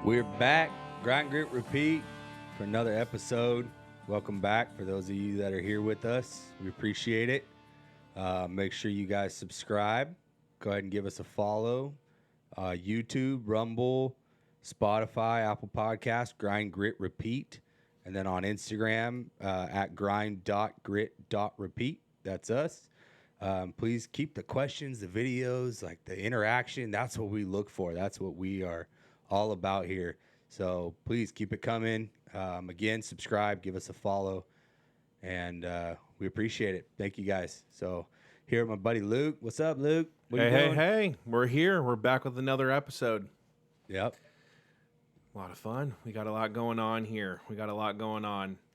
We're back, Grind, Grit, Repeat, for another episode. Welcome back for those of you that are here with us. We appreciate it. Make sure you guys subscribe. Go ahead and give us a follow. YouTube, Rumble, Spotify, Apple Podcast, Grind, Grit, Repeat. And then on Instagram, at grind.grit.repeat. That's us. Please keep the questions, the videos, like the interaction. That's what we look for. That's what we are all about here. So please keep it coming. Again, subscribe, give us a follow, and we appreciate it. Thank you guys. So here, my buddy Luke. What's up, Luke? What you doing? Hey, we're here. We're back with another episode. Yep. A lot of fun. We got a lot going on here.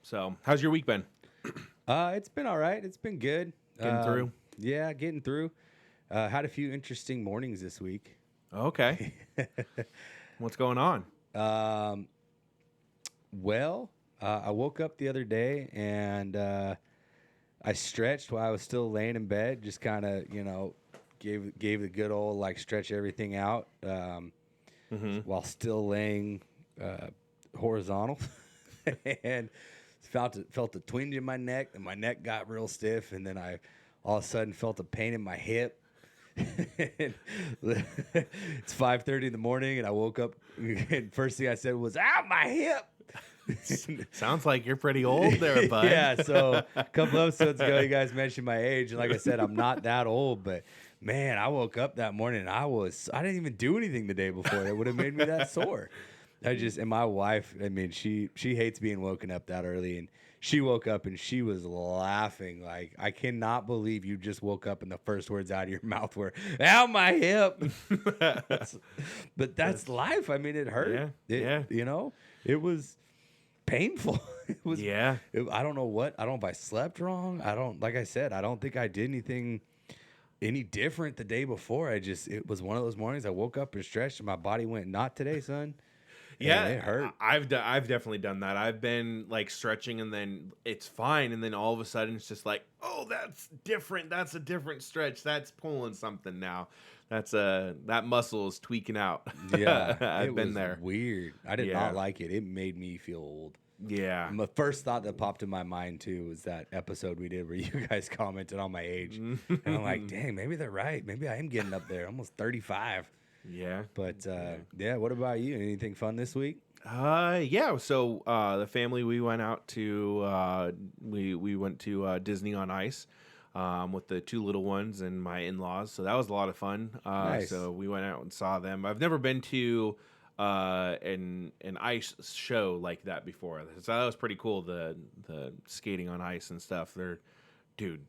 So, how's your week been? It's been all right. It's been good. Getting through? Yeah, getting through. Had a few interesting mornings this week. Okay. What's going on? I woke up the other day and I stretched while I was still laying in bed. Just kind of, gave the good old like stretch everything out while still laying horizontal, and felt a twinge in my neck, and my neck got real stiff, and then I all of a sudden felt a pain in my hip. It's 5:30 in the morning, and I woke up, and first thing I said was, "Ow, my hip!" Sounds like you're pretty old there, bud. Yeah, so a couple episodes ago, you guys mentioned my age, and like I said, I'm not that old, but man, I woke up that morning, and I didn't even do anything the day before that would have made me that sore. And my wife, I mean, she hates being woken up that early, and she woke up and she was laughing like, I cannot believe you just woke up and the first words out of your mouth were, "Ow, my hip." But that's life. I mean, it hurt. Yeah. It was painful. It was. Yeah. I don't know if I slept wrong. Like I said, I don't think I did anything any different the day before. It was one of those mornings I woke up and stretched and my body went, "Not today, son." Yeah, and it hurt. I've definitely done that. I've been like stretching, and then it's fine, and then all of a sudden it's just like, oh, that's different. That's a different stretch. That's pulling something now. That muscle is tweaking out. Yeah, I've been there. Weird. I did not like it. It made me feel old. Yeah. The first thought that popped in my mind too was that episode we did where you guys commented on my age, and I'm like, dang, maybe they're right. Maybe I am getting up there, almost 35. Yeah. But yeah. What about you? Anything fun this week? Yeah. So the family, we went out to we went to Disney on Ice with the two little ones and my in-laws. So that was a lot of fun. Nice. So we went out and saw them. I've never been to an ice show like that before. So that was pretty cool. The skating on ice and stuff. Dude,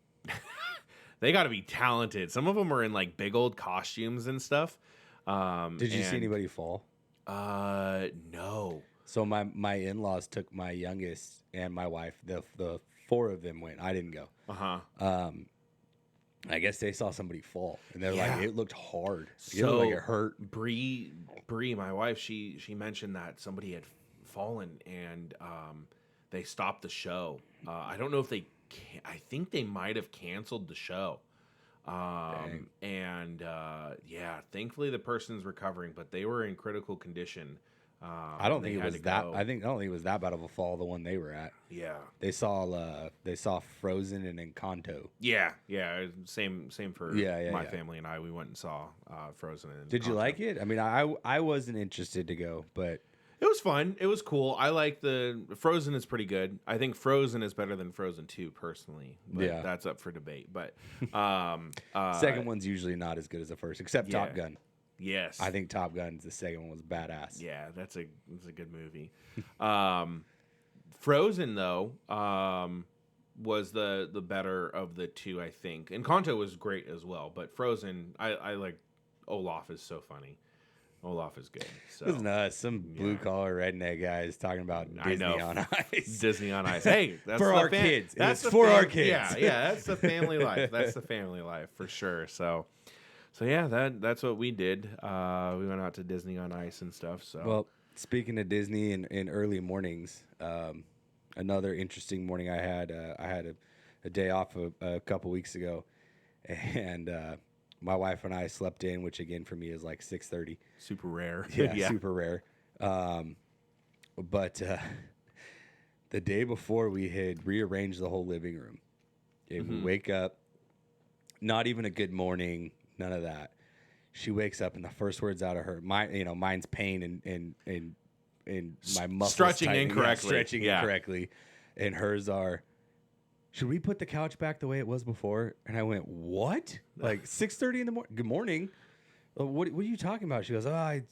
they got to be talented. Some of them are in like big old costumes and stuff. Did you see anybody fall? No. So my in-laws took my youngest and my wife. The four of them went. I didn't go. I guess they saw somebody fall, and they're like, it looked hard. It looked like it hurt. Bree, my wife, she mentioned that somebody had fallen, and they stopped the show. I don't know if I think they might have canceled the show. Thankfully the person's recovering, but they were in critical condition. I don't think it was that. I don't think it was that bad of a fall. The one they were at. Yeah. They saw Frozen and Encanto. Yeah. Same for my family and I. We went and saw Frozen and Did you like it? I mean, I wasn't interested to go, but it was fun. It was cool. I like the Frozen is pretty good. I think Frozen is better than Frozen 2 personally. But that's up for debate. But second one's usually not as good as the first, except Top Gun. Yes. I think Top Gun's the second one was badass. Yeah, that's a good movie. Frozen though was the better of the two, I think. And Encanto was great as well, but Frozen, I like Olaf is so funny. Olaf is good. So. It was nuts. Some blue collar redneck guys talking about Disney on Ice. Disney on Ice. Hey, that's for our kids. That's for our kids. Yeah, that's the family life. That's the family life for sure. So yeah, that's what we did. We went out to Disney on Ice and stuff. So well, speaking of Disney in early mornings, another interesting morning I had a day off a couple weeks ago, and my wife and I slept in, which again for me is like 6:30. Super rare. Yeah, super rare. But the day before, we had rearranged the whole living room. And we wake up, not even a good morning, none of that. She wakes up, and the first words out of her, mine's pain and my muscles Stretching tightening. incorrectly. Stretching Yeah. incorrectly, and hers are, should we put the couch back the way it was before? And I went, what? Like 6:30 in the morning? Good morning. What are you talking about? She goes, I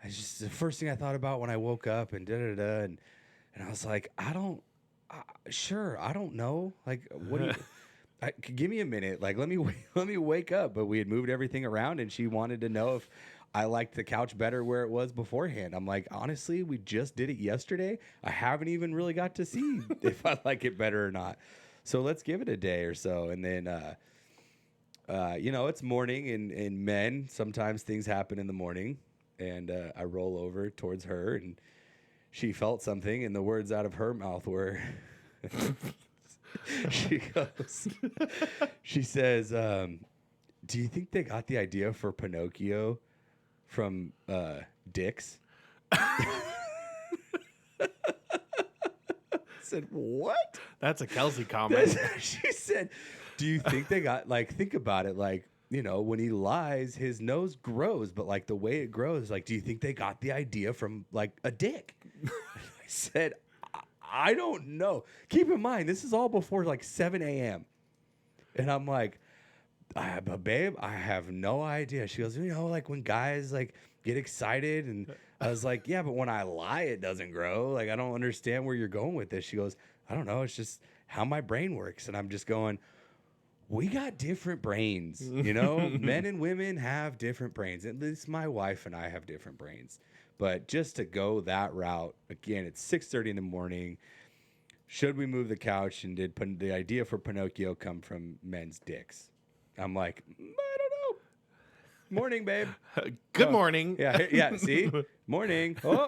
just, the first thing I thought about when I woke up and da-da-da. And I was like, sure, I don't know. Like, what do you... give me a minute. Like, let me wake up. But we had moved everything around, and she wanted to know if I liked the couch better where it was beforehand. I'm like, honestly, we just did it yesterday. I haven't even really got to see if I like it better or not. So let's give it a day or so. And then, it's morning, and men, sometimes things happen in the morning. And I roll over towards her, and she felt something, and the words out of her mouth were... she says, do you think they got the idea for Pinocchio from Dick's? I said, what? That's a Kelsey comment. She said, do you think they got, like, think about it, like, when he lies, his nose grows, but like the way it grows, like, do you think they got the idea from like a dick? I said, I don't know. Keep in mind, this is all before like 7 a.m. And I'm like, babe, I have no idea. She goes, like when guys like get excited. And I was like, yeah, but when I lie, it doesn't grow. Like, I don't understand where you're going with this. She goes, I don't know. It's just how my brain works. And I'm just going, we got different brains, men and women have different brains. At least my wife and I have different brains. But just to go that route, again, it's 6:30 in the morning. Should we move the couch? And did the idea for Pinocchio come from men's dicks? I'm like, I don't know. Morning, babe. Good morning. Yeah. See, morning. Oh,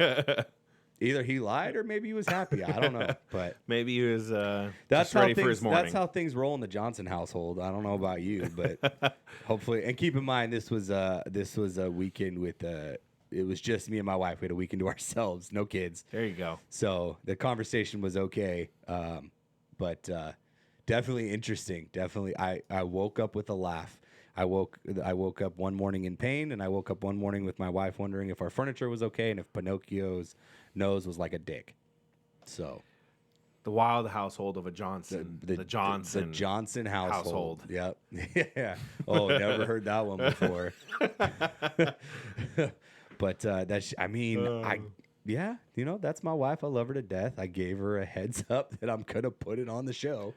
either he lied or maybe he was happy. I don't know, but maybe he was that's just ready for his morning. That's how things roll in the Johnson household. I don't know about you, but hopefully. And keep in mind, this was a weekend with. It was just me and my wife. We had a weekend to ourselves, no kids. There you go. So the conversation was okay, but definitely interesting. Definitely, I woke up with a laugh. I woke up one morning in pain, and I woke up one morning with my wife wondering if our furniture was okay and if Pinocchio's nose was like a dick. So the wild household of a Johnson. The Johnson household. Yep. Yeah. Oh, never heard that one before. But that's my wife. I love her to death. I gave her a heads up that I'm gonna put it on the show.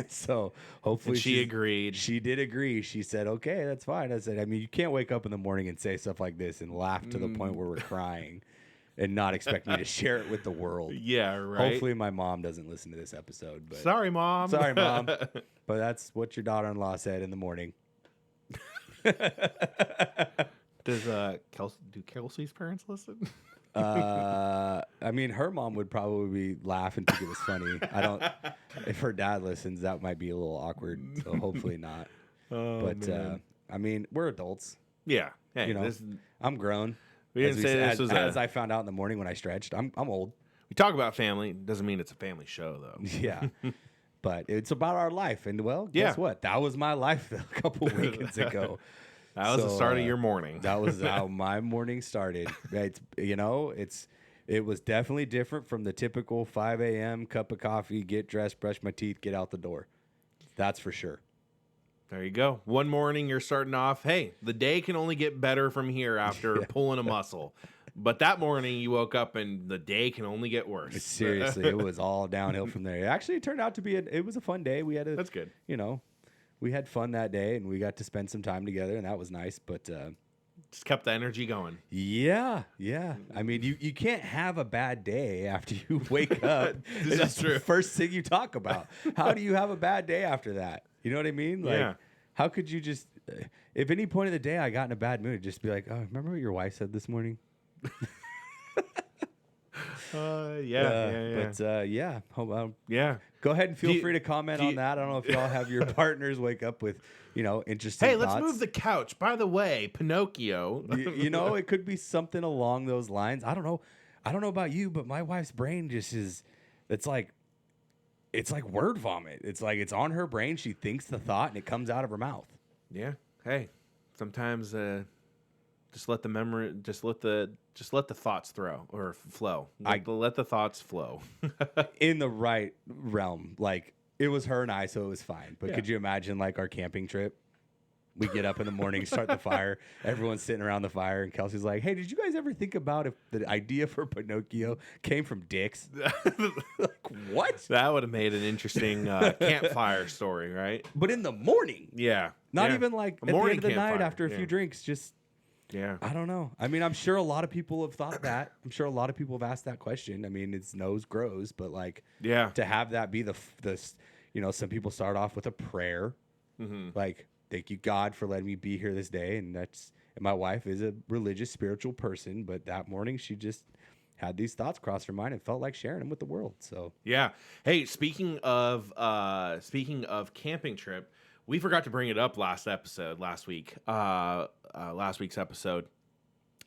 So hopefully she agreed. She did agree. She said, okay, that's fine. I said, you can't wake up in the morning and say stuff like this and laugh to the point where we're crying and not expect me to share it with the world. Yeah, right. Hopefully my mom doesn't listen to this episode. But Sorry, Mom. But that's what your daughter-in-law said in the morning. Do Kelsey's parents listen? Her mom would probably laugh and think it was funny. If her dad listens, that might be a little awkward. So hopefully not. We're adults. Yeah. Hey, I'm grown. We didn't say this was as I found out in the morning when I stretched. I'm old. We talk about family. Doesn't mean it's a family show, though. Yeah. But it's about our life. And, guess what? That was my life a couple weekends ago. That was the start of your morning. That was how my morning started. It was definitely different from the typical 5 a.m. cup of coffee, get dressed, brush my teeth, get out the door. That's for sure. There you go. One morning you're starting off, hey, the day can only get better from here after pulling a muscle. But that morning you woke up and the day can only get worse. Seriously, it was all downhill from there. Actually, it turned out to be it was a fun day. We had That's good. We had fun that day, and we got to spend some time together, and that was nice. But just kept the energy going. Yeah. You can't have a bad day after you wake up. That's true. The first thing you talk about. How do you have a bad day after that? You know what I mean? Like, how could you just? If any point of the day I got in a bad mood, just be like, "Oh, remember what your wife said this morning?" Yeah. Go ahead and feel free to comment on that. I don't know if y'all have your partners wake up with, interesting. Hey, thoughts. let's move the couch. By the way, Pinocchio. It could be something along those lines. I don't know. I don't know about you, but my wife's brain just is. It's like word vomit. It's like it's on her brain. She thinks the thought and it comes out of her mouth. Yeah. Hey, sometimes just let the thoughts flow. Let the thoughts flow. In the right realm. Like it was her and I, so it was fine. But Yeah. could you imagine like our camping trip? We get up in the morning, start the fire. Everyone's sitting around the fire, and Kelsey's like, "Hey, did you guys ever think about if the idea for Pinocchio came from dicks?" Like what? That would have made an interesting campfire story, right? But in the morning, Yeah. not Yeah. even like A at the morning end of the night campfire, after a yeah. few drinks. Just Yeah. I don't know. I mean, I'm sure a lot of people have thought that. I'm sure a lot of people have asked that question. I mean, it's nose grows, but like Yeah. to have that be the some people start off with a prayer, like thank you God for letting me be here this day, and my wife is a religious, spiritual person, but that morning she just had these thoughts cross her mind and felt like sharing them with the world. So Yeah. Hey, speaking of camping trip, we forgot to bring it up last week's episode,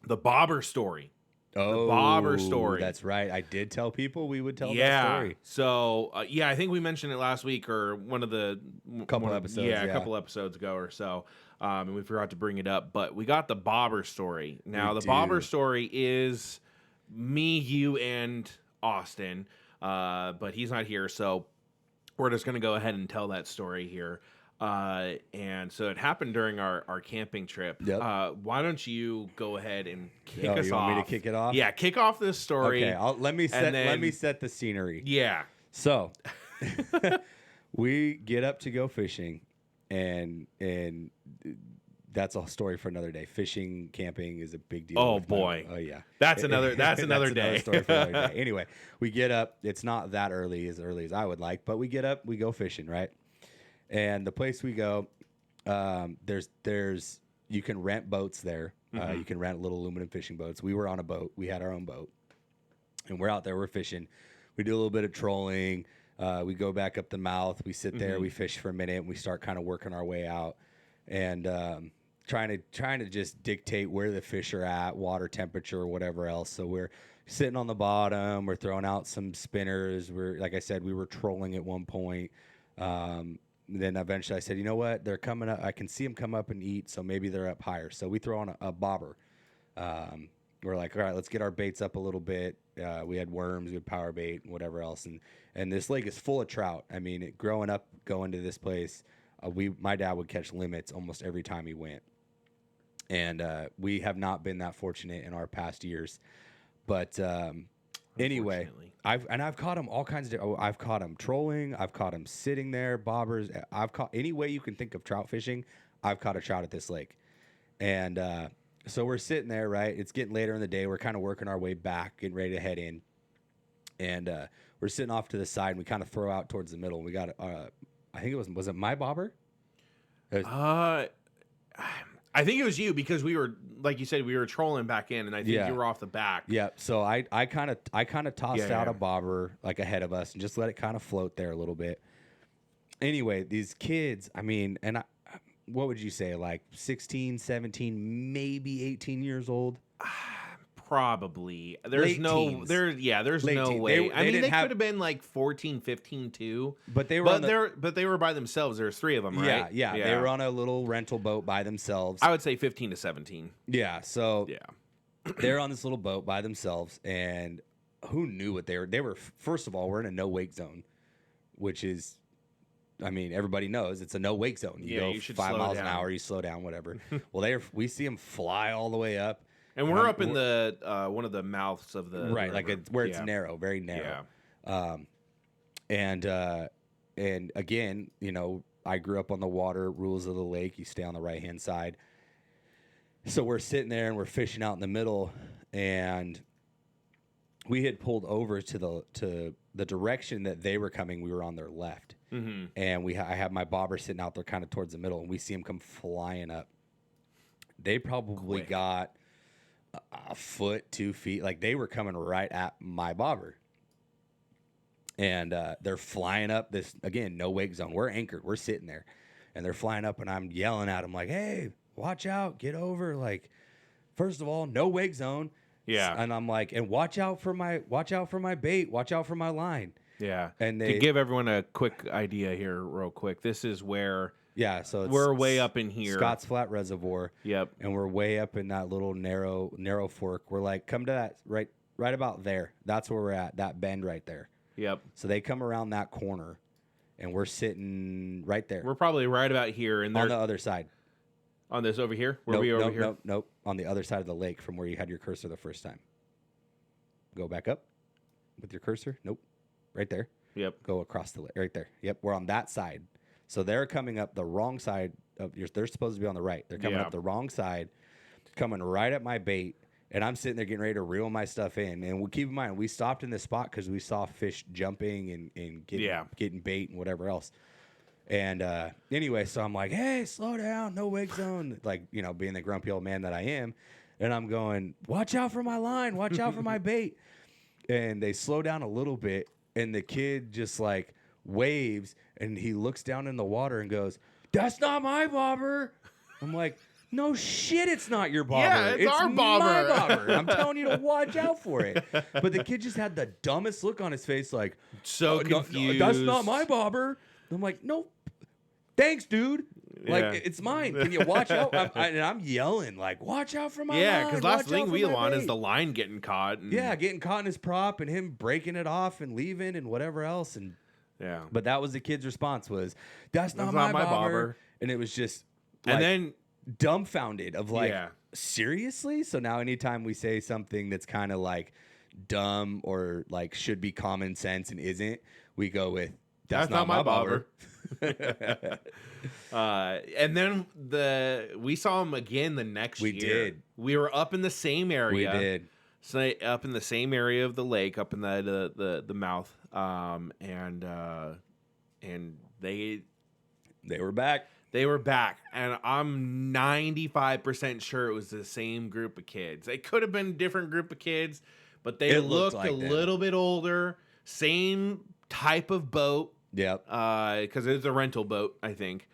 the bobber story. bobber story. That's right. I did tell people we would tell that Yeah. story. So I think we mentioned it last week or Couple episodes, Yeah, a yeah. couple episodes ago or so. And we forgot to bring it up, but we got the bobber story. Now We the bobber do. story is me, you, and Austin. But he's not here, so we're just gonna go ahead and tell that story here. And so it happened during our camping trip. Yep. Why don't you go ahead and kick Oh, us you off? want me to kick it off? Yeah, kick off this story. Okay, let me then- set the scenery. Yeah. So we get up to go fishing, and that's a story for another day. Fishing, camping is a big deal. Oh, with boy. oh yeah, That's another day. story for another day. Anyway, we get up. It's not that early as I would like, but we get up. We go fishing, right? And the place we go, there's you can rent boats there. You can rent little aluminum fishing boats. We were on a boat. We had our own boat, and we're out there. We're fishing. We do a little bit of trolling. We go back up the mouth. We sit there. We fish for a minute, and we start kind of working our way out, and trying to just dictate where the fish are at, water temperature, or whatever else. So we're sitting on the bottom. We're throwing out some spinners. Like I said, we were trolling at one point. Then eventually I said, you know what? They're coming up. I can see them come up and eat, so maybe they're up higher. So we throw on a bobber. We're like, all right, let's get our baits up a little bit. We had worms, we had power bait, and whatever else. And this lake is full of trout. I mean, growing up, going to this place, my dad would catch limits almost every time he went. And we have not been that fortunate in our past years. But anyway, I've caught them all kinds of. I've caught them trolling. I've caught them sitting there, bobbers. I've caught any way you can think of trout fishing. I've caught a trout at this lake, and so we're sitting there. Right, it's getting later in the day. We're kind of working our way back, getting ready to head in, and we're sitting off to the side. And we kind of throw out towards the middle. We got I think was it my bobber? I think it was you because we were, like you said, we were trolling back in, and I think you were off the back. Yeah. So I kind of tossed out Yeah. a bobber like ahead of us and just let it kind of float there a little bit. Anyway, these kids, I mean, and what would you say, like 16, 17, maybe 18 years old? Probably. There's Late no teens. there's Late no teens. way. They I mean, didn't they have- could have been like 14, 15 too. But they were But they were by themselves. There's three of them, right? Yeah. They were on a little rental boat by themselves. I would say 15 to 17. Yeah. So Yeah. they're on this little boat by themselves, and who knew what they were? They were, first of all, we're in a no wake zone, which is, I mean, everybody knows it's a no wake zone. You Yeah, go you should 5 slow miles an down. hour, you slow down, whatever. Well, we see them fly all the way up. And we're up in the one of the mouths of the Right, like river. where it's narrow, very narrow. And again, you know, I grew up on the water rules of the lake. You stay on the right hand side. So we're sitting there and we're fishing out in the middle, and we had pulled over to the direction that they were coming. We were on their left, and I have my bobber sitting out there kind of towards the middle, and we see them come flying up. They probably Quick. got a foot, 2 feet. Like they were coming right at my bobber. And they're flying up this, again, no wake zone. We're anchored. We're sitting there. And they're flying up, and I'm yelling at them like, hey, watch out. Get over. Like, first of all, no wake zone. Yeah. And I'm like, and watch out for my bait, watch out for my line. Yeah. And to they give everyone a quick idea here, real quick, this is where yeah, so we're way up in here. Scotts Flat Reservoir. Yep. And we're way up in that little narrow fork. We're like, come to that right about there. That's where we're at, that bend right there. Yep. So they come around that corner, and we're sitting right there. We're probably right about here, and on the other side. On this over here? Were nope, we over nope, here? Nope. On the other side of the lake from where you had your cursor the first time. Go back up with your cursor. Nope. Right there. Yep. Go across the lake. Right there. Yep. We're on that side. So they're coming up the wrong side of yours. They're supposed to be on the right. They're coming up the wrong side, coming right at my bait. And I'm sitting there getting ready to reel my stuff in. And keep in mind, we stopped in this spot because we saw fish jumping and getting bait and whatever else. And anyway, so I'm like, hey, slow down, no wake zone. Like, you know, being the grumpy old man that I am. And I'm going, watch out for my line, watch out for my bait. And they slow down a little bit. And the kid just like waves and he looks down in the water and goes, that's not my bobber. I'm like, no shit, it's not your bobber. Yeah, it's our bobber. My bobber. I'm telling you to watch out for it. But the kid just had the dumbest look on his face, like, so confused. No, that's not my bobber. I'm like, no, thanks, dude. Like, Yeah. it's mine. Can you watch out? And I'm yelling, like, watch out for my line. Yeah, because last watch out thing for we my want is bait." the line getting caught. And, Yeah, getting caught in his prop and him breaking it off and leaving and whatever else. And yeah. but that was the kid's response was, that's not my bobber. And it was just like, And then dumbfounded of like, Yeah. seriously? So now anytime we say something that's kind of like dumb or like should be common sense and isn't, we go with, that's not my bobber. And then we saw him again the next year. We did. We were up in the same area. We did. So up in the same area of the lake, up in the mouth, and they were back. They were back, and I'm 95% sure it was the same group of kids. It could have been a different group of kids, but they looked like a little bit older. Same type of boat. Yep. Because it was a rental boat, I think.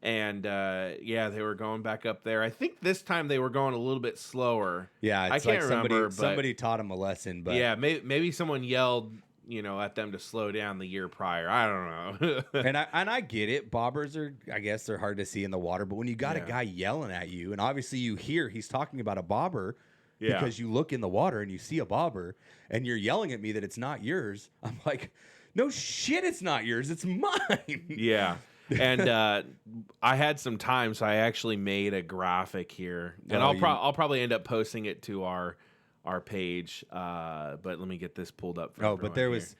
And yeah, they were going back up there. I think this time they were going a little bit slower. Yeah, I can't remember. Somebody taught them a lesson, but yeah, maybe someone yelled, at them to slow down the year prior. I don't know. and I get it. Bobbers are, I guess, they're hard to see in the water. But when you got a guy yelling at you, and obviously you hear he's talking about a bobber, because you look in the water and you see a bobber, and you're yelling at me that it's not yours. I'm like, no shit, it's not yours. It's mine. Yeah. And I had some time, so I actually made a graphic here, and I'll probably end up posting it to our page. But let me get this pulled up. But this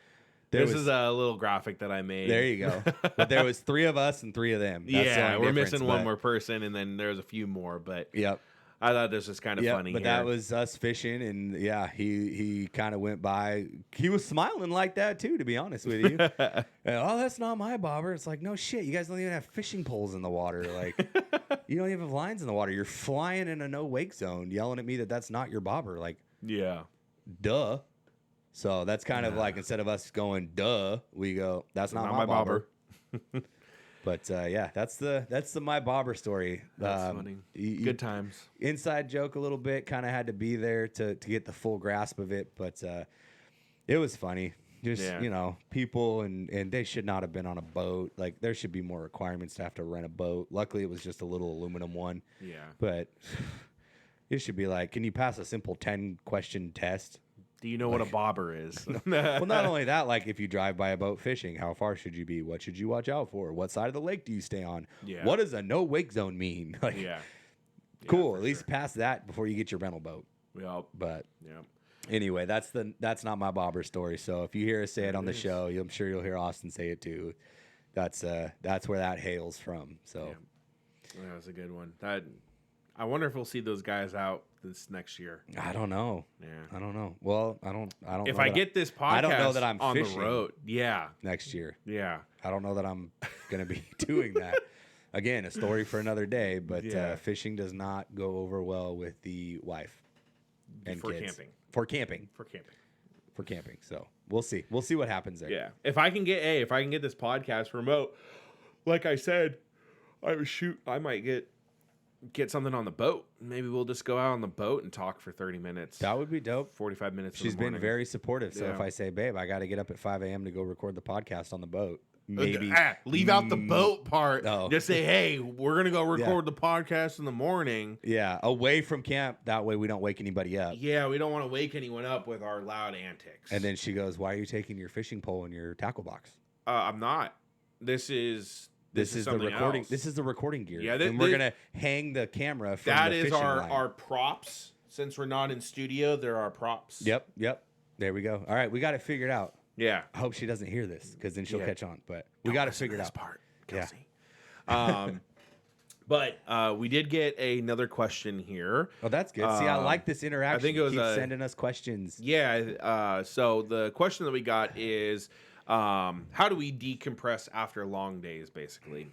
is a little graphic that I made. There you go. But there was 3 of us and 3 of them. That's we're missing one more person, and then there's a few more. But yep. I thought this was kind of funny. But that was us fishing, and he kind of went by. He was smiling like that too, to be honest with you. Oh, that's not my bobber. It's like, no shit. You guys don't even have fishing poles in the water. Like, you don't even have lines in the water. You're flying in a no wake zone, yelling at me that that's not your bobber. Like, yeah, duh. So that's kind of like, instead of us going duh, we go, that's not my bobber. But yeah, that's the my bobber story. That's funny. Good times. Inside joke a little bit. Kind of had to be there to get the full grasp of it, but it was funny. Just people and they should not have been on a boat. Like, there should be more requirements to have to rent a boat. Luckily, it was just a little aluminum one. Yeah. But it should be like, can you pass a simple 10-question test? Do you know what a bobber is? Well, not only that, like, if you drive by a boat fishing, how far should you be? What should you watch out for? What side of the lake do you stay on? Yeah. What does a no wake zone mean? Like, yeah. Cool. At least pass that before you get your rental boat. Yep. But yep. Anyway, that's not my bobber story. So if you hear us say it on the show, I'm sure you'll hear Austin say it too. That's where that hails from. So that was a good one. I wonder if we'll see those guys out this next year. I don't know. Yeah, I don't know. Well, I don't. If I get this podcast, I don't know that I'm on fishing the road. Yeah, next year. Yeah, I don't know that I'm going to be doing that. Again, a story for another day. But fishing does not go over well with the wife and for kids. camping. For camping. So we'll see. We'll see what happens there. Yeah. If I can get this podcast remote, like I said, I might get get something on the boat. Maybe we'll just go out on the boat and talk for 30 minutes. That would be dope. 45 minutes. She's been very supportive. So if Yeah. I say, babe, I got to get up at 5 a.m. to go record the podcast on the boat, maybe leave out the boat part. Oh. Just say, hey, we're going to go record the podcast in the morning. Yeah, away from camp. That way we don't wake anybody up. Yeah, we don't want to wake anyone up with our loud antics. And then she goes, why are you taking your fishing pole and your tackle box? I'm not. This is the recording. else. This is the recording gear. Yeah, and we're gonna hang the camera from that the is fishing line. our props. Since we're not in studio, there are props. Yep. There we go. All right, we got it figured out. Yeah. I hope she doesn't hear this because then she'll Yeah. catch on. But we got to Listen to figure it this out. part, Kelsey. But we did get another question here. Oh, that's good. See, I like this interaction. I think it was Keep sending us questions. Yeah. So the question that we got is, how do we decompress after long days, basically?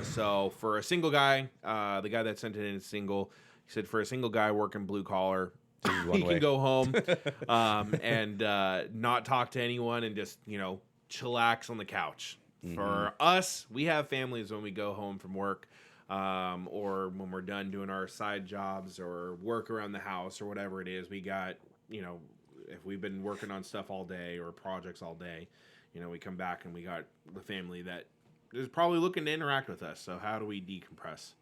So for a single guy, the guy that sent it in is single. He said for a single guy working blue collar, he can go home and not talk to anyone and just, chillax on the couch. Mm-hmm. For us, we have families when we go home from work. Or when we're done doing our side jobs or work around the house or whatever it is, we got, if we've been working on stuff all day or projects all day, we come back and we got the family that is probably looking to interact with us. So how do we decompress?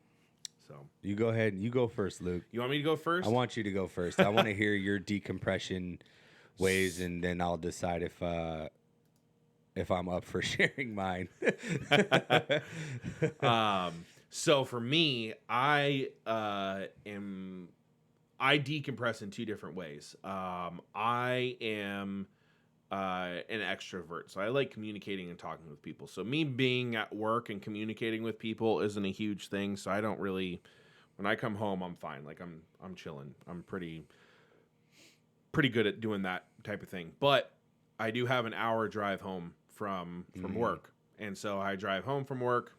So You go ahead. You go first, Luke. you want me to go first? I want you to go first. I want to hear your decompression ways, and then I'll decide if I'm up for sharing mine. So for me, I decompress in two different ways. I am an extrovert, so I like communicating and talking with people. So me being at work and communicating with people isn't a huge thing. So I don't really, when I come home, I'm fine. Like I'm chilling. I'm pretty good at doing that type of thing. But I do have an hour drive home from work, and so I drive home from work.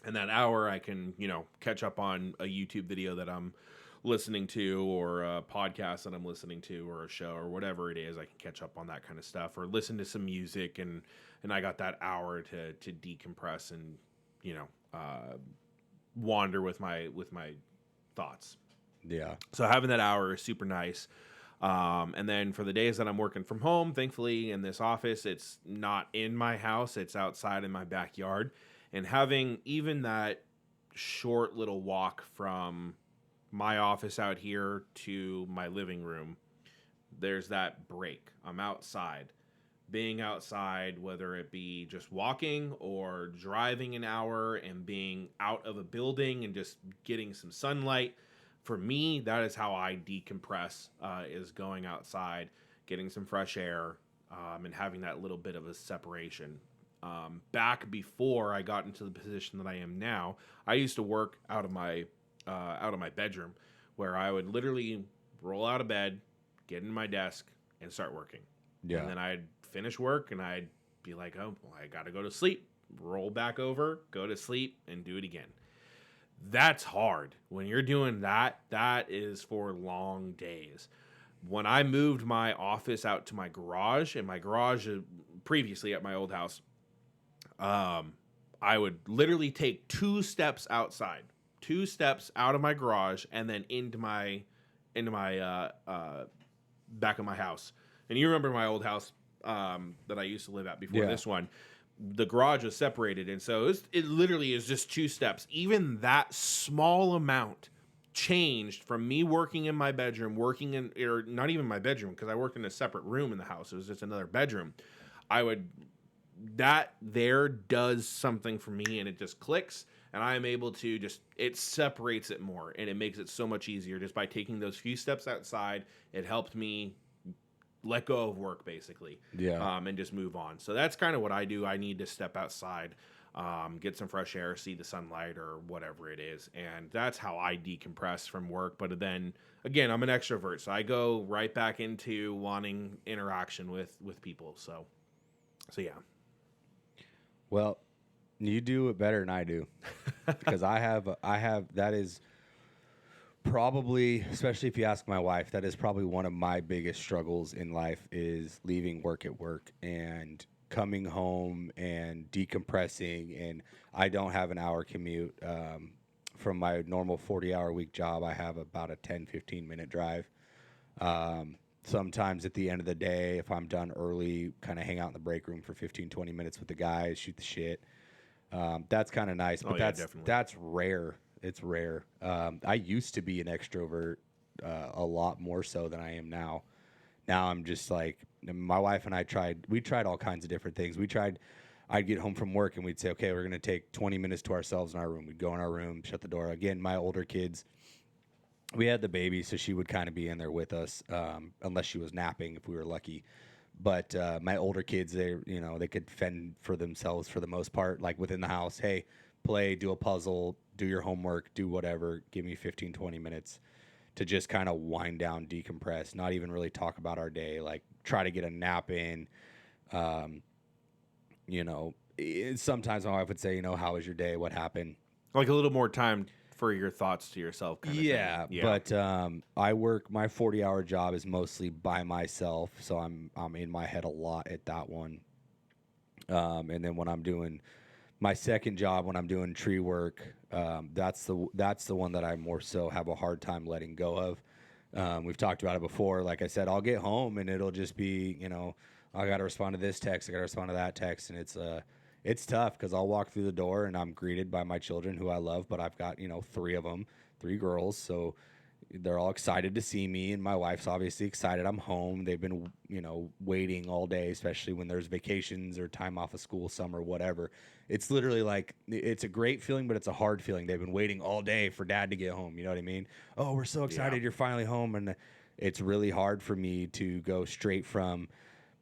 And that hour, I can, catch up on a YouTube video that I'm listening to, or a podcast that I'm listening to, or a show, or whatever it is. I can catch up on that kind of stuff, or listen to some music, and I got that hour to decompress and, wander with my thoughts. Yeah. So having that hour is super nice. And then for the days that I'm working from home, thankfully in this office, it's not in my house, it's outside in my backyard. And having even that short little walk from my office out here to my living room, there's that break. I'm outside. Being outside, whether it be just walking or driving an hour and being out of a building and just getting some sunlight, for me, that is how I decompress, is going outside, getting some fresh air, and having that little bit of a separation. Back before I got into the position that I am now, I used to work out of my bedroom, where I would literally roll out of bed, get in my desk, and start working. Yeah. And then I'd finish work, and I'd be like, oh, well, I got to go to sleep. Roll back over, go to sleep, and do it again. That's hard. When you're doing that, that is for long days. When I moved my office out to my garage, and my garage previously at my old house, I would literally take 2 steps outside, 2 steps out of my garage, and then into my back of my house. And you remember my old house that I used to live at before this one. The garage was separated, and so it literally is just 2 steps. Even that small amount changed from me working in my bedroom, or not even my bedroom, because I worked in a separate room in the house. It was just another bedroom. That there does something for me, and it just clicks, and I'm able to it separates it more, and it makes it so much easier just by taking those few steps outside. It helped me let go of work, basically, and just move on. So that's kind of what I do. I need to step outside, get some fresh air, see the sunlight, or whatever it is, and that's how I decompress from work. But then again, I'm an extrovert, so I go right back into wanting interaction with people. So yeah. Well, you do it better than I do, because I have that is probably, especially if you ask my wife, that is probably one of my biggest struggles in life, is leaving work at work and coming home and decompressing. And I don't have an hour commute from my normal 40-hour week job, I have about a 10-15 minute drive. Sometimes at the end of the day, if I'm done early, kind of hang out in the break room for 15-20 minutes with the guys, shoot the shit. That's kind of nice, but definitely. that's rare. It's rare. I used to be an extrovert a lot more so than I am now. Now I'm just like, my wife and I we tried all kinds of different things. I'd get home from work and we'd say, okay, we're going to take 20 minutes to ourselves in our room. We'd go in our room, shut the door. Again, my older kids, we had the baby, so she would kind of be in there with us, unless she was napping if we were lucky. But my older kids, they could fend for themselves for the most part, like within the house. Hey, play, do a puzzle, do your homework, do whatever. Give me 15-20 minutes to just kind of wind down, decompress, not even really talk about our day, like try to get a nap in. Sometimes my wife would say, how was your day? What happened? Like a little more time for your thoughts to yourself kind of thing. But I work, my 40-hour job is mostly by myself, so I'm in my head a lot at that one. And then when I'm doing my second job, when I'm doing tree work, that's the one that I more so have a hard time letting go of. We've talked about it before. Like I said, I'll get home and it'll just be, I got to respond to this text, I got to respond to that text, and it's tough because I'll walk through the door and I'm greeted by my children who I love, but I've got, three of them, three girls. So they're all excited to see me, and my wife's obviously excited I'm home. They've been, waiting all day, especially when there's vacations or time off of school, summer, whatever. It's literally like, it's a great feeling, but it's a hard feeling. They've been waiting all day for dad to get home. You know what I mean? Oh, we're so excited you're finally home. And it's really hard for me to go straight from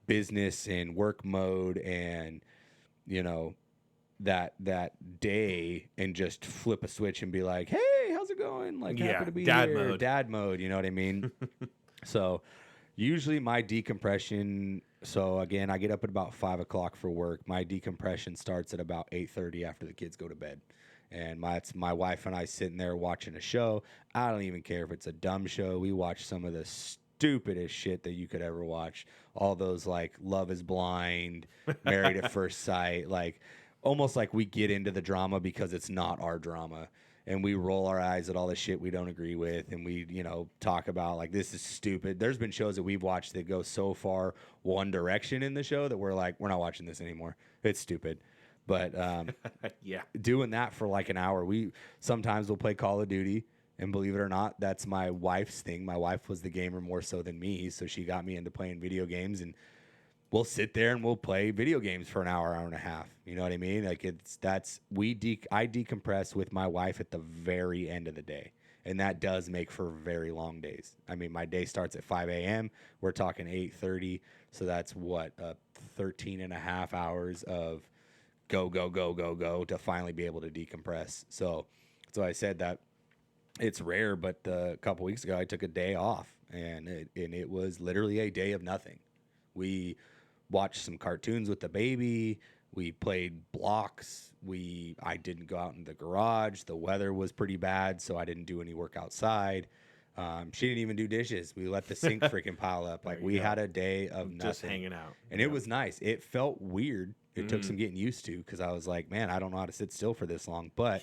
business and work mode and, that day and just flip a switch and be like, hey, how's it going? Like, happy to be here. Dad mode, you know what I mean? So usually my decompression, so again, I get up at about 5 o'clock for work. My decompression starts at about 8:30 after the kids go to bed. And my wife and I sitting there watching a show. I don't even care if it's a dumb show. We watch some of the stupidest shit that you could ever watch. All those like Love is Blind, Married at First Sight, like almost like we get into the drama because it's not our drama. And we roll our eyes at all the shit we don't agree with. And we, talk about like, this is stupid. There's been shows that we've watched that go so far one direction in the show that we're like, we're not watching this anymore. It's stupid. But doing that for like an hour, sometimes we'll play Call of Duty. And believe it or not, that's my wife's thing. My wife was the gamer more so than me. So she got me into playing video games, and we'll sit there and we'll play video games for an hour, hour and a half. You know what I mean? Like I decompress with my wife at the very end of the day. And that does make for very long days. I mean, my day starts at 5 a.m. We're talking 8:30. So that's 13 and a half hours of go to finally be able to decompress. So I said that it's rare, but a couple weeks ago I took a day off, and it was literally a day of nothing. We watched some cartoons with the baby. We played blocks. I didn't go out in the garage. The weather was pretty bad, so I didn't do any work outside. She didn't even do dishes. We let the sink freaking pile up. Like we had a day of nothing. Just hanging out. And it was nice. It felt weird. It took some getting used to because I was like, man, I don't know how to sit still for this long. But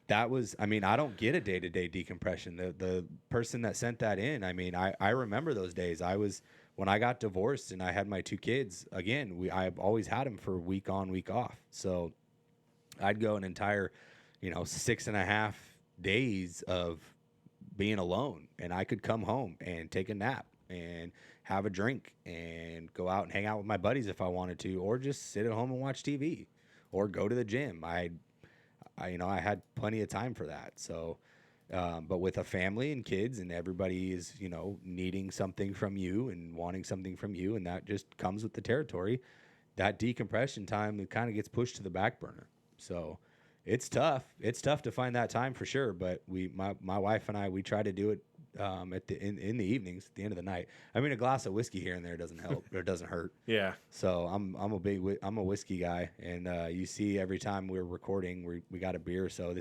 that was, I don't get a day-to-day decompression. The person that sent that in, I remember those days. When I got divorced and I had my two kids, again, I've always had them for week on, week off. So I'd go an entire, 6.5 days of being alone, and I could come home and take a nap and have a drink and go out and hang out with my buddies if I wanted to, or just sit at home and watch TV or go to the gym. I had plenty of time for that. So, but with a family and kids and everybody is, needing something from you and wanting something from you, and that just comes with the territory, that decompression time, it kind of gets pushed to the back burner. So it's tough. It's tough to find that time for sure. But my wife and I, we try to do it in the evenings at the end of the night. A glass of whiskey here and there doesn't help or doesn't hurt. Yeah. So I'm a whiskey guy, and you see every time we're recording, we got a beer. So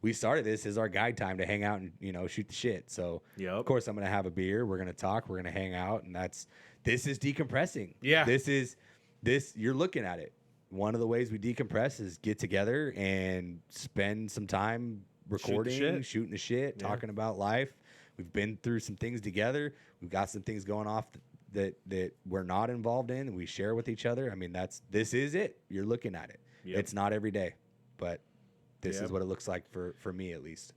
we started this as our guide time to hang out and shoot the shit. So of course I'm gonna have a beer. We're gonna talk. We're gonna hang out, and this is decompressing. Yeah. This you're looking at it. One of the ways we decompress is get together and spend some time recording, shit. shooting the shit, Yeah. talking about life. We've been through some things together. We've got some things going off that we're not involved in, and we share with each other. I mean, this is it. You're looking at it. Yep. It's not every day, but this Yep. is what it looks like for me at least.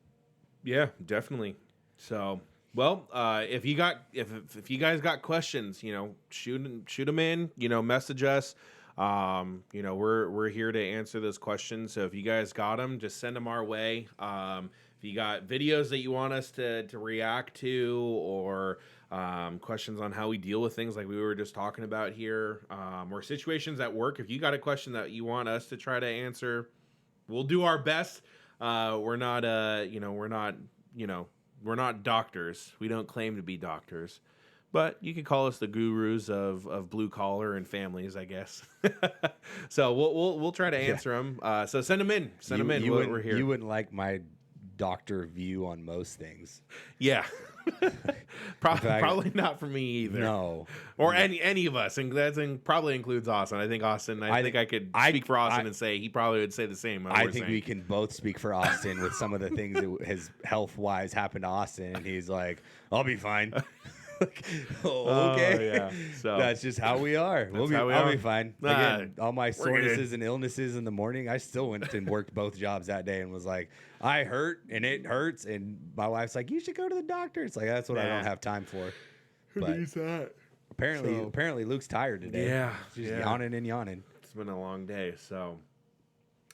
Yeah, definitely. So, well, if you guys got questions, shoot them in. Message us. We're here to answer those questions. So if you guys got them, just send them our way. If you got videos that you want us to react to, or questions on how we deal with things like we were just talking about here, or situations at work, if you got a question that you want us to try to answer, we'll do our best. We're not doctors. We don't claim to be doctors, but you could call us the gurus of blue collar and families, I guess. So we'll try to answer them. So send them in. We're here. You wouldn't like my doctor view on most things. Yeah. fact, probably not for me either. No. Or any of us, and probably includes Austin. I think Austin. I think I could speak for Austin and say he probably would say the same. I think we can both speak for Austin with some of the things that has health wise happened to Austin, and he's like, "I'll be fine." Okay, yeah. So that's just how we are. I'll be fine. Again, all my sorenesses and illnesses in the morning, I still went and worked both jobs that day and was like, I hurt and it hurts, and my wife's like, you should go to the doctor. It's like, that's what I don't have time for. But that? apparently Luke's tired today. Yeah, She's yawning and yawning. It's been a long day, so.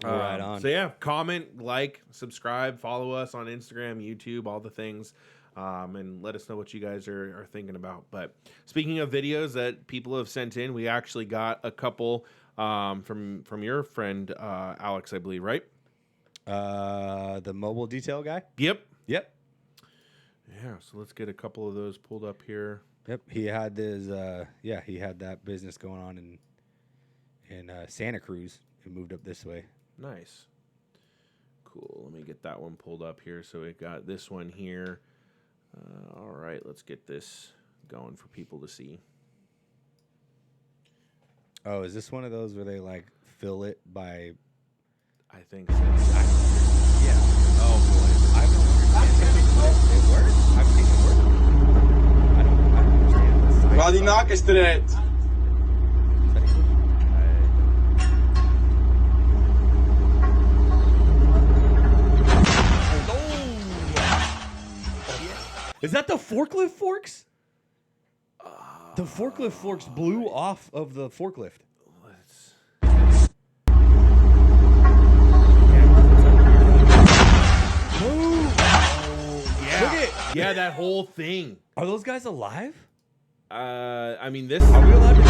Right on. So yeah, comment, like, subscribe, follow us on Instagram, YouTube, all the things. And let us know what you guys are thinking about. But speaking of videos that people have sent in, we actually got a couple from your friend Alex, I believe, right? The mobile detail guy? Yep. Yeah, so let's get a couple of those pulled up here. Yep. He had he had that business going on in Santa Cruz. He moved up this way. Nice. Cool. Let me get that one pulled up here. So we got this one here. All right, let's get this going for people to see. Oh, is this one of those where they like fill it by? I think so. Yeah. Oh boy, I don't understand. It works. I've seen it work. I don't understand the science. Waar die naak is eruit. Is that the forklift forks? The forklift forks blew off of the forklift. Yeah, that whole thing. Are those guys alive? I mean, this. Are we allowed to?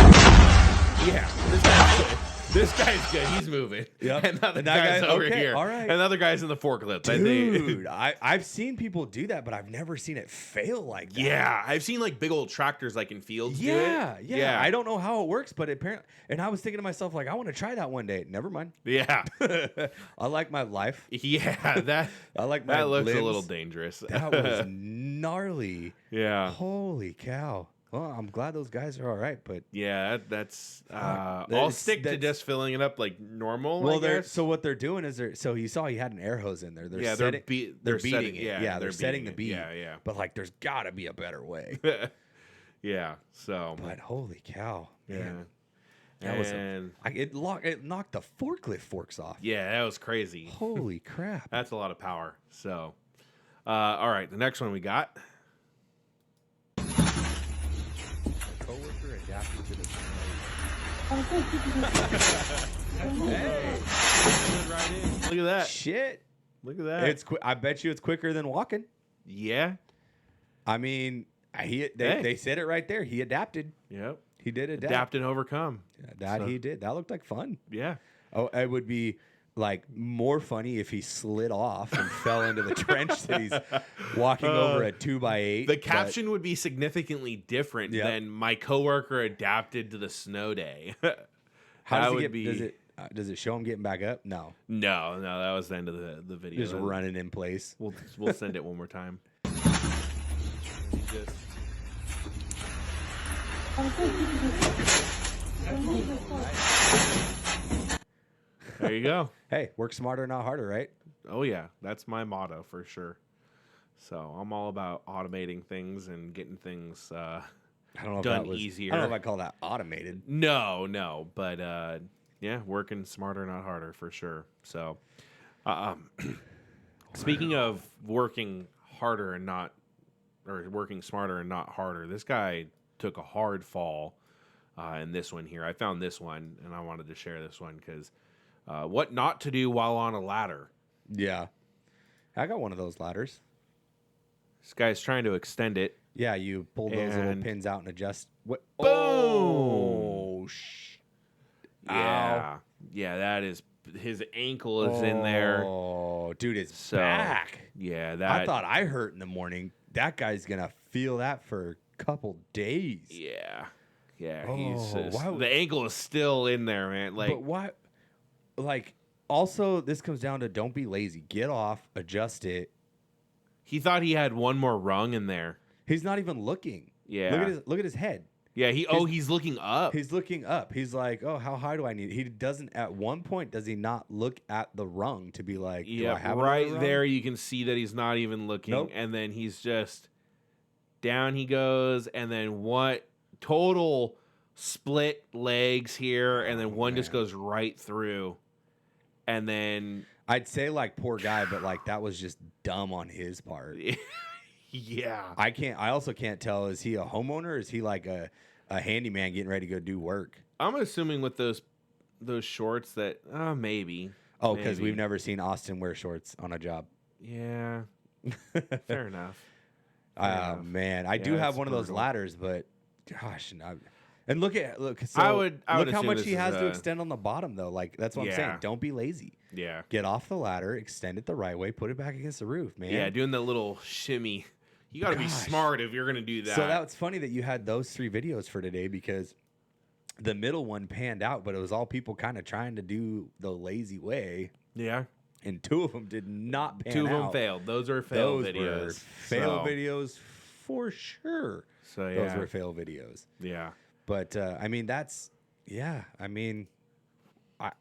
Yeah, this guy's good. This guy's good. He's moving. Yep. Another And that guy's guy's over okay, here. all right. Another guy's in the forklift. Dude, I've seen people do that, but I've never seen it fail like that. Yeah, I've seen like big old tractors like in fields. Yeah, do it. yeah. I don't know how it works, but apparently, and I was thinking to myself, like, I want to try that one day. Never mind. Yeah. I like my life. Yeah, that I like my that looks limbs. a little dangerous. That was gnarly. Yeah. Holy cow. Well, I'm glad those guys are all right, but Yeah, that's. I'll That's- stick to that's- just filling it up like normal. I they're guess. so what they're doing is so you saw he had an air hose in there. They're yeah, setting, they're beating setting, it. Yeah, they're setting the beating beat. it. Yeah, But like, there's got to be a better way. yeah. So. But holy cow, Yeah. man. That was And it knocked the forklift forks off. yeah, that was crazy. Holy crap. That's a lot of power. So, all right, the next one we got. Coworker adapted to the Look at that. shit. Look at that. It's I bet you it's quicker than walking. yeah. I mean, they said it right there. He adapted. Yep. He did adapt. Adapt and overcome. That So- he did. That looked like fun. Yeah. Oh, it would be like more funny if he slid off and fell into the trench that he's walking over a 2x8. The caption would be significantly different Yep. than my coworker adapted to the snow day. How that does would it be. get? Does it show him getting back up? No, No, that was the end of the video. just running in place. We'll send it one more time. There you go. Hey, work smarter, not harder, right? Oh yeah, that's my motto for sure. So I'm all about automating things and getting things I don't know if done that was. easier. I don't know if I call that automated. No, but yeah, working smarter, not harder, for sure. So, um, speaking of working harder and not, or working smarter and not harder, this guy took a hard fall in this one here. I found this one, and I wanted to share this one because what not to do while on a ladder. Yeah, I got one of those ladders. This guy's trying to extend it. Yeah, you pull those little And- pins out and adjust. What? Boom! Oh, Yeah, yeah, that is his ankle is in there. Oh, dude, it's So, back. Yeah, that I thought I hurt in the morning. That guy's gonna feel that for a couple days. Yeah, Oh, why would- the ankle is still in there, man. Like, But why? Like, also, this comes down to don't be lazy. Get off, adjust it. he thought he had one more rung in there. He's not even looking. Yeah, Look at his head. yeah. He's looking up. He's looking up. He's like, oh, how high do I need? He doesn't. At one point, does he not look at the rung to be like, do I Yeah, have right another rung? there. You can see that he's not even looking, Nope. and then he's just down. He goes, and then what? Total split legs here, and then one just man. goes right through, and then I'd say like poor guy, but like that was just dumb on his part. yeah. I also can't tell. Is he a homeowner? Or is he like a handyman getting ready to go do work? I'm assuming with those shorts that maybe. Oh, because Maybe. we've never seen Austin wear shorts on a job. Yeah, fair enough. Fair enough. Man, I Yeah, do have it's one of those brutal. ladders, but gosh, and look. So I would look how assume much this he is has to a- extend on the bottom, though. Like that's what I'm saying. Yeah. Don't be lazy. Yeah. Get off the ladder, extend it the right way, put it back against the roof, man. Yeah, doing that little shimmy. You got to be Gosh. smart if you're going to do that. So that's funny that you had those 3 videos for today because the middle one panned out, but it was all people kind of trying to do the lazy way, yeah. and 2 of them did not pan 2 of out. them failed. Those are fail Those videos. were fail So- videos for sure. So Those yeah. were fail videos. Yeah. But I mean, I mean, I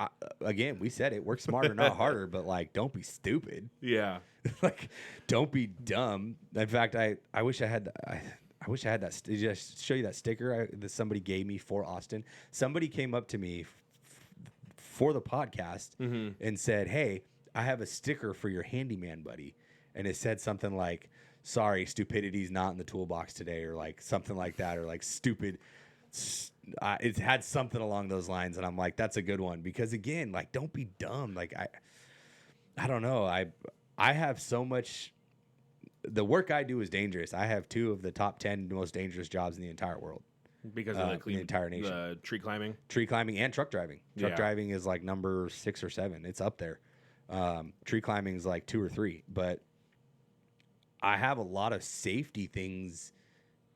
again, we said it. Work smarter, not harder. But like, don't be stupid. Yeah. Like, don't be dumb. In fact, I wish I had. I wish I had that. Did I show you that sticker that somebody gave me for Austin? Somebody came up to me for the podcast and said, "Hey, I have a sticker for your handyman buddy," and it said something like, "Sorry, stupidity's not in the toolbox today," or like something like that, or like stupid. It had something along those lines, and I'm like, that's a good one because again, like, don't be dumb. Like I don't know. I have so much. The work I do is dangerous. I have 2 of the top 10 most dangerous jobs in the entire world: Because of the entire nation. the tree climbing. tree climbing and truck driving. Truck Yeah. driving is like number 6 or 7. It's up there. Tree climbing is like 2 or 3. But I have a lot of safety things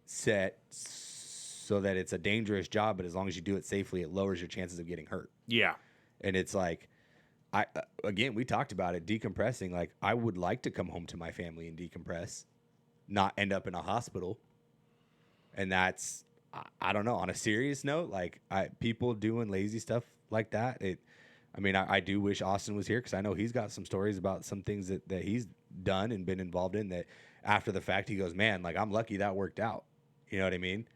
set so that it's a dangerous job, but as long as you do it safely, it lowers your chances of getting hurt. Yeah. And it's like, again, we talked about it, decompressing. Like, I would like to come home to my family and decompress, not end up in a hospital. And that's, I don't know. On a serious note, like, people doing lazy stuff like that. I do wish Austin was here because I know he's got some stories about some things that he's done and been involved in that after the fact he goes, man, like, I'm lucky that worked out. You know what I mean?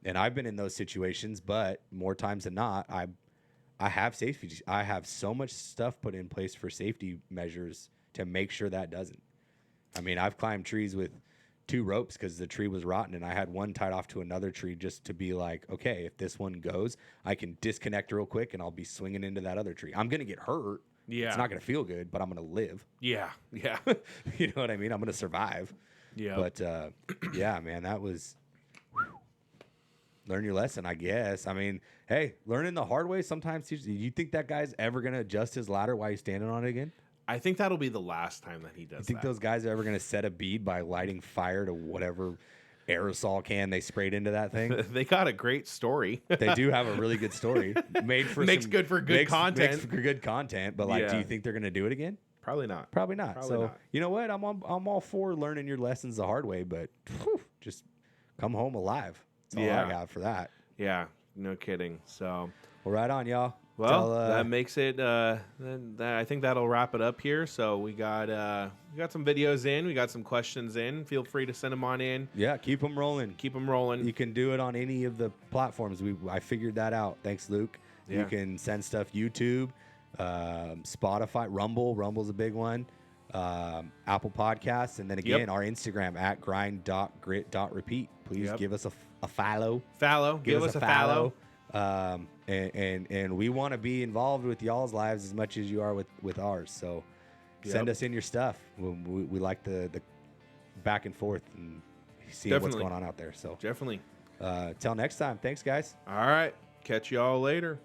And I've been in those situations, but more times than not, I have safety. I have so much stuff put in place for safety measures to make sure that doesn't. I mean, I've climbed trees with 2 ropes because the tree was rotten, and I had one tied off to another tree just to be like, okay, if this one goes, I can disconnect real quick, and I'll be swinging into that other tree. I'm gonna get hurt. Yeah. It's not gonna feel good, but I'm gonna live. Yeah. Yeah. You know what I mean? I'm gonna survive. Yeah. But yeah, man, that was. Learn your lesson, I guess. I mean, hey, learning the hard way sometimes. You think that guy's ever going to adjust his ladder while he's standing on it again? I think that'll be the last time that he does You think that. those guys are ever going to set a bead by lighting fire to whatever aerosol can they sprayed into that thing? They got a great story. They do have a really good story. Made for Makes some- good for good content. Makes for good content, but like, do Yeah. you think they're going to do it again? Probably not. Probably not. Probably so not. you know what? I'm all for learning your lessons the hard way, but just come home alive. That's all Yeah. I got for that. Yeah. No kidding. So, Well, right on, y'all. Well, that makes it. I think that'll wrap it up here. So we got some videos in. We got some questions in. Feel free to send them on in. Yeah, keep them rolling. Keep them rolling. You can do it on any of the platforms. I figured that out. Thanks, Luke. Yeah. You can send stuff YouTube, Spotify, Rumble. Rumble's a big one. Apple Podcasts, and then again our Instagram at grind.grit.repeat. Please give us a follow. Give us a follow. And we want to be involved with y'all's lives as much as you are with ours. So send us in your stuff. We like the back and forth and seeing what's going on out there. So definitely. Till next time. Thanks, guys. All right. Catch y'all later.